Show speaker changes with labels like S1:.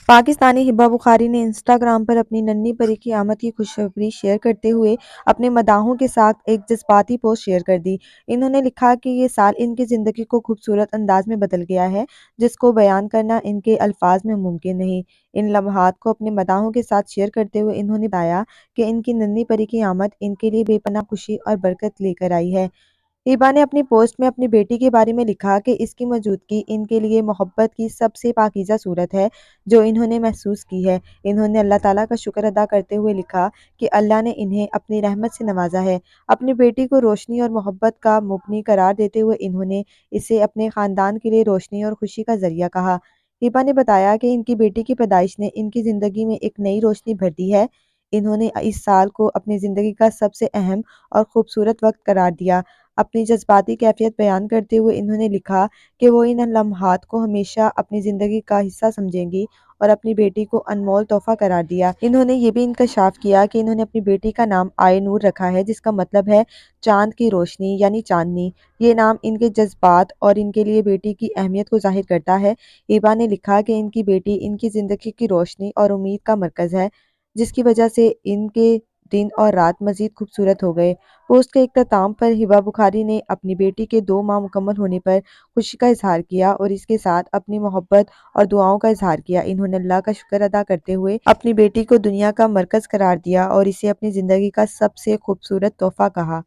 S1: पाकिस्तानी हिबा बुखारी ने इंस्टाग्राम पर अपनी नन्ही परी की आमद की खुशखबरी शेयर करते हुए अपने मदाहों के साथ एक जज्बाती पोस्ट शेयर कर दी। इन्होंने लिखा कि ये साल इनकी ज़िंदगी को खूबसूरत अंदाज में बदल गया है, जिसको बयान करना इनके अल्फाज में मुमकिन नहीं। इन लम्हात को अपने मदाहों के साथ शेयर करते हुए इन्होंने बताया कि इनकी नन्ही परी की आमद इनके लिए बेपनाह खुशी और बरकत लेकर आई है। हिबा ने अपनी पोस्ट में अपनी बेटी के बारे में लिखा कि इसकी मौजूदगी इनके लिए मोहब्बत की सबसे पाकीज़ा सूरत है जो इन्होंने महसूस की है। इन्होंने अल्लाह ताला का शुक्र अदा करते हुए लिखा कि अल्लाह ने इन्हें अपनी रहमत से नवाजा है। अपनी बेटी को रोशनी और मोहब्बत का मुबनी करार देते हुए इन्होंने इसे अपने ख़ानदान के लिए रोशनी और खुशी का ज़रिया कहा। हिबा ने बताया कि इनकी बेटी की पैदाइश ने इनकी ज़िंदगी में एक नई रोशनी भर दी है। इन्होंने इस साल को अपनी ज़िंदगी का सबसे अहम और खूबसूरत वक्त करार दिया। अपनी जज़्बाती कैफ़ियत बयान करते हुए इन्होंने लिखा कि वो इन लम्हात को हमेशा अपनी ज़िंदगी का हिस्सा समझेंगी और अपनी बेटी को अनमोल तोहफ़ा करार दिया। इन्होंने ये भी इंकशाफ किया कि इन्होंने अपनी बेटी का नाम आए नूर रखा है, जिसका मतलब है चाँद की रोशनी यानी चाँदनी। ये नाम इनके जज़्बात और इनके लिए बेटी की अहमियत को ज़ाहिर करता है। हिबा ने लिखा कि इनकी बेटी इनकी ज़िंदगी की रोशनी और उम्मीद का मरकज़ है, जिसकी वजह से इनके दिन और रात मज़ीद खूबसूरत हो गए। पोस्ट के इख्तिताम पर हिबा बुखारी ने अपनी बेटी के 2 माह मुकम्मल होने पर खुशी का इज़हार किया और इसके साथ अपनी मोहब्बत और दुआओं का इज़हार किया। इन्होंने अल्लाह का शुक्र अदा करते हुए अपनी बेटी को दुनिया का मरकज़ करार दिया और इसे अपनी ज़िंदगी का सबसे खूबसूरत तोहफ़ा कहा।